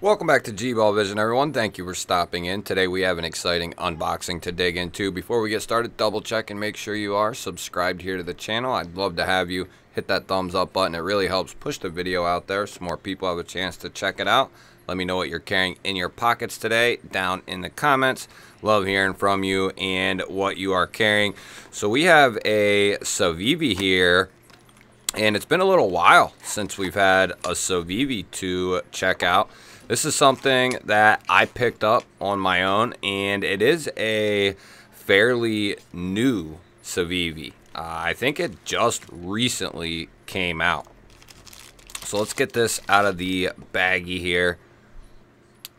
Welcome back to G-Ball Vision, everyone. Thank you for stopping in. Today we have an exciting unboxing to dig into. Before we get started, double check and make sure you are subscribed here to the channel. I'd love to have you hit that thumbs up button. It really helps push the video out there so more people have a chance to check it out. Let me know what you're carrying in your pockets today down in the comments. Love hearing from you and what you are carrying. So we have a Civivi here. And it's been a little while since we've had a Civivi to check out. This is something that I picked up on my own, and it is a fairly new Civivi. I think it just recently came out. So let's get this out of the baggie here.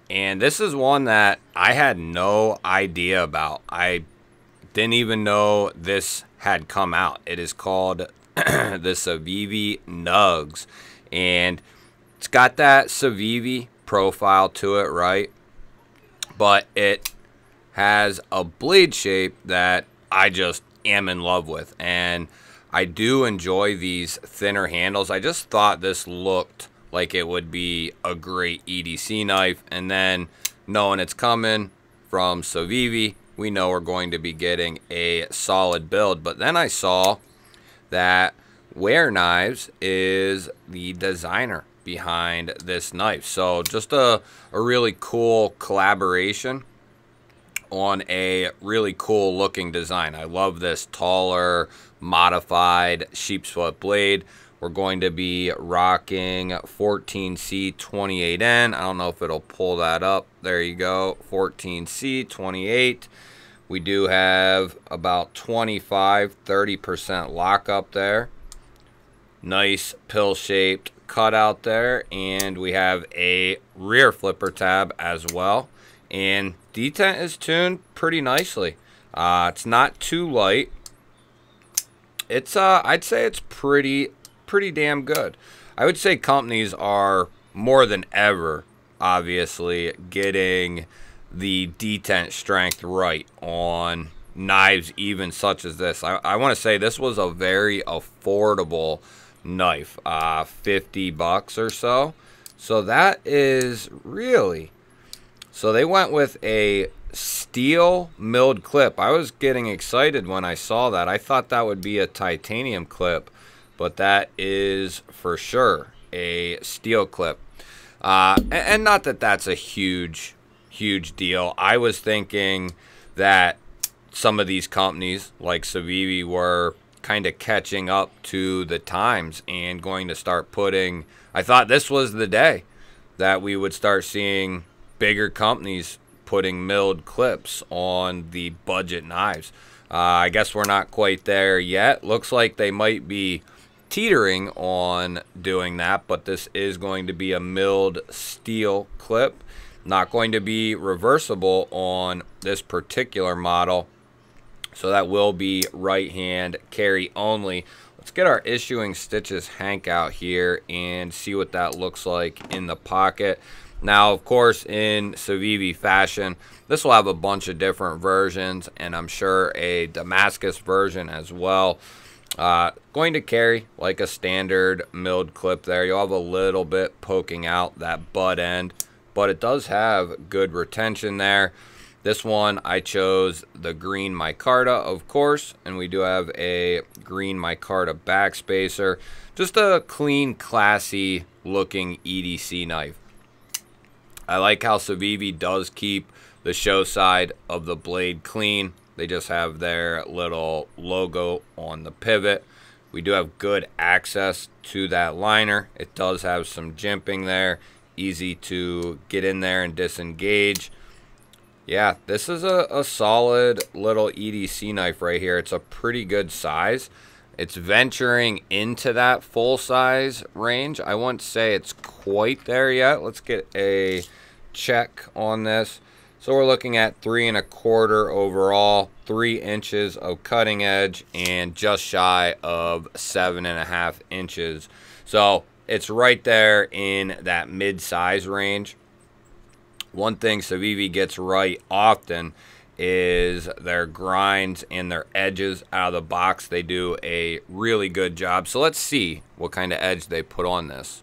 And this is one that I had no idea about. I didn't even know this had come out. It is called the Civivi Nugz, and it's got that Civivi profile to it, right? But it has a blade shape that I just am in love with, and I do enjoy these thinner handles. I just thought this looked like it would be a great EDC knife, and then knowing it's coming from Civivi, we know we're going to be getting a solid build. But then I saw that Kubey Knives is the designer behind this knife. So just a really cool collaboration on a really cool looking design. I love this taller modified sheep's foot blade. We're going to be rocking 14C28N. I don't know if it'll pull that up. There you go, 14C28. We do have about 25-30% lockup there. Nice pill-shaped cutout there, and we have a rear flipper tab as well. And detent is tuned pretty nicely. It's not too light. It's I'd say it's pretty damn good. I would say companies are more than ever, obviously, getting the detent strength right on knives, even such as this. I want to say this was a very affordable knife, 50 bucks or so. So that is really, so they went with a steel milled clip. I was getting excited when I saw that. I thought that would be a titanium clip, but that is for sure a steel clip. And not that that's a huge deal. I was thinking that some of these companies like Civivi were kind of catching up to the times and going to start putting, I thought this was the day that we would start seeing bigger companies putting milled clips on the budget knives. I guess we're not quite there yet. Looks like they might be teetering on doing that, but this is going to be a milled steel clip. Not going to be reversible on this particular model. So that will be right hand carry only. Let's get our issuing stitches Hank out here and see what that looks like in the pocket. Now, of course, in Civivi fashion, this will have a bunch of different versions, and I'm sure a Damascus version as well. Going to carry like a standard milled clip there. You'll have a little bit poking out that butt end, but it does have good retention there. This one, I chose the green micarta, of course, and we do have a green micarta backspacer. Just a clean, classy looking EDC knife. I like how Civivi does keep the show side of the blade clean. They just have their little logo on the pivot. We do have good access to that liner. It does have some jimping there. Easy to get in there and disengage. Yeah, this is a solid little EDC knife right here. It's a pretty good size. It's venturing into that full size range. I wouldn't say it's quite there yet. Let's get a check on this. So we're looking at 3 1/4 overall, 3 inches of cutting edge, and just shy of 7.5 inches. So it's right there in that mid-size range. One thing Civivi gets right often is their grinds and their edges out of the box. They do a really good job. So let's see what kind of edge they put on this.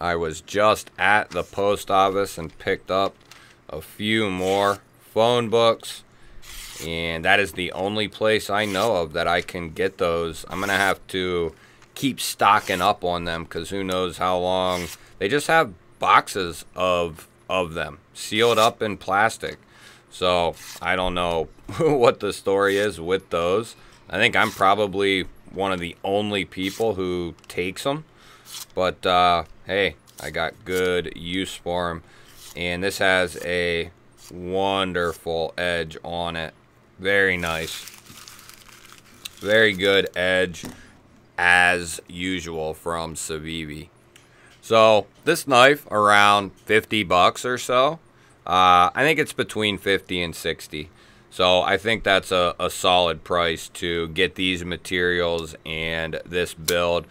I was just at the post office and picked up a few more phone books, and that is the only place I know of that I can get those. I'm gonna have to keep stocking up on them because who knows how long. They just have boxes of them sealed up in plastic, so I don't know what the story is with those. I think I'm probably one of the only people who takes them, but hey, I got good use for them. And this has a wonderful edge on it. Very nice. Very good edge as usual from Civivi. So this knife around 50 bucks or so. I think it's between 50 and 60. So I think that's a solid price to get these materials and this build.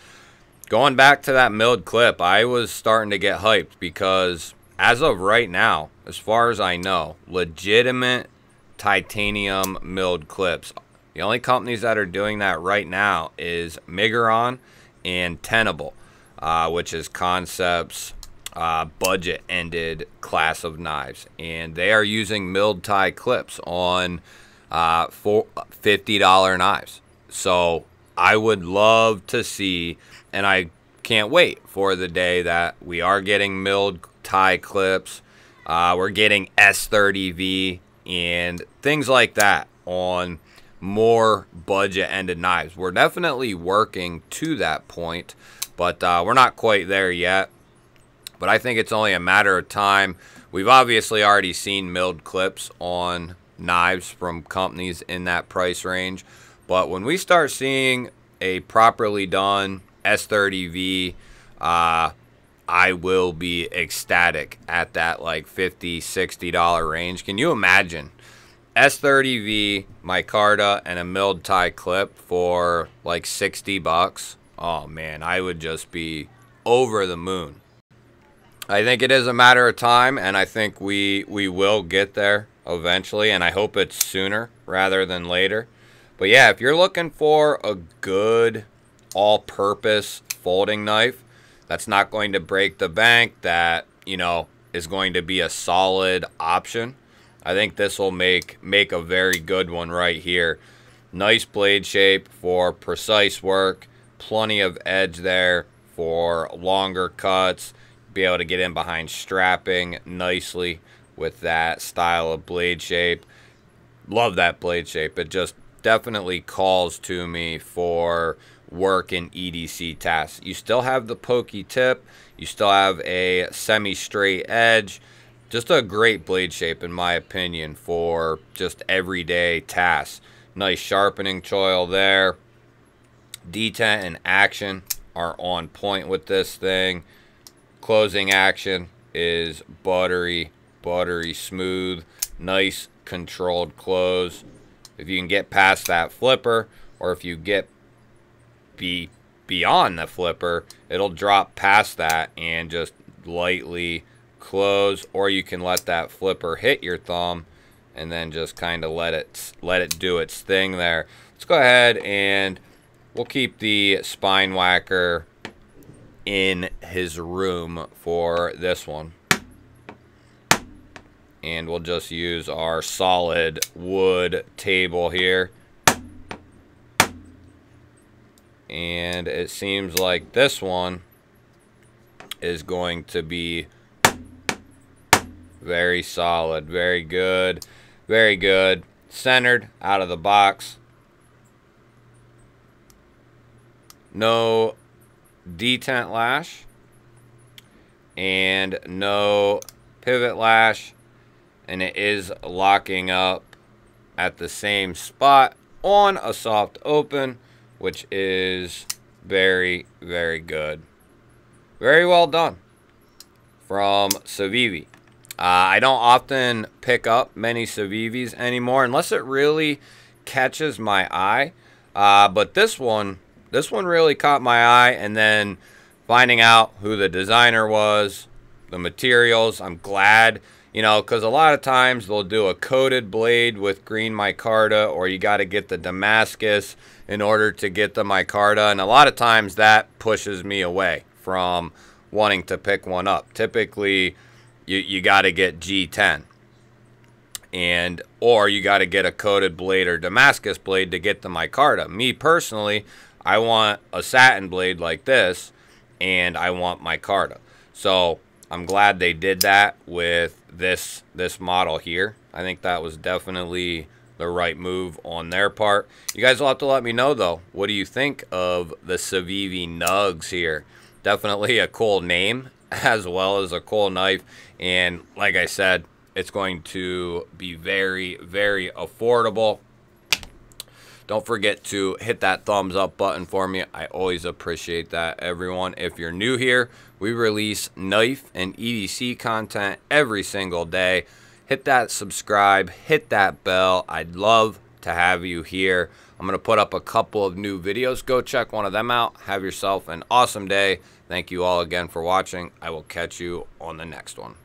Going back to that milled clip, I was starting to get hyped because as of right now, as far as I know, legitimate titanium milled clips. The only companies that are doing that right now is Migron and Tenable, which is Concept's budget-ended class of knives. And they are using milled tie clips on $50 knives. So I would love to see, and I can't wait for the day that we are getting milled tie clips. We're getting S30V and things like that on more budget-ended knives. We're definitely working to that point, but we're not quite there yet. But I think it's only a matter of time. We've obviously already seen milled clips on knives from companies in that price range. But when we start seeing a properly done S30V, I will be ecstatic at that like $50, $60 range. Can you imagine S30V, micarta, and a milled tie clip for like 60 bucks? Oh man, I would just be over the moon. I think it is a matter of time, and I think we will get there eventually, and I hope it's sooner rather than later. But yeah, if you're looking for a good all-purpose folding knife that's not going to break the bank, that, you know, is going to be a solid option, I think this will make a very good one right here. Nice blade shape for precise work, plenty of edge there for longer cuts, be able to get in behind strapping nicely with that style of blade shape. Love that blade shape. It just definitely calls to me for work in EDC tasks. You still have the pokey tip, you still have a semi-straight edge. Just a great blade shape in my opinion for just everyday tasks. Nice sharpening choil there. Detent and action are on point with this thing. Closing action is buttery smooth. Nice controlled close. If you can get past that flipper, or if you get beyond the flipper, it'll drop past that and just lightly close, or you can let that flipper hit your thumb and then just kind of let it do its thing there. Let's go ahead and we'll keep the spine whacker in his room for this one, and we'll just use our solid wood table here. And it seems like this one is going to be very solid. Very good. Very good. Centered out of the box. No detent lash. And no pivot lash. And it is locking up at the same spot on a soft open, which is very, very good. Very well done from Civivi. I don't often pick up many Civivis anymore unless it really catches my eye. But this one really caught my eye, and then finding out who the designer was, the materials, I'm glad. You know, because a lot of times they'll do a coated blade with green micarta, or you got to get the Damascus in order to get the micarta. And a lot of times that pushes me away from wanting to pick one up. Typically, you got to get G10. Or you got to get a coated blade or Damascus blade to get the micarta. Me personally, I want a satin blade like this, and I want micarta. So I'm glad they did that with this model here. I think that was definitely the right move on their part. You guys will have to let me know, though. What do you think of the Civivi Nugz here? Definitely a cool name as well as a cool knife. And like I said, it's going to be very, very affordable. Don't forget to hit that thumbs up button for me. I always appreciate that, everyone. If you're new here, we release knife and EDC content every single day. Hit that subscribe, hit that bell. I'd love to have you here. I'm going to put up a couple of new videos. Go check one of them out. Have yourself an awesome day. Thank you all again for watching. I will catch you on the next one.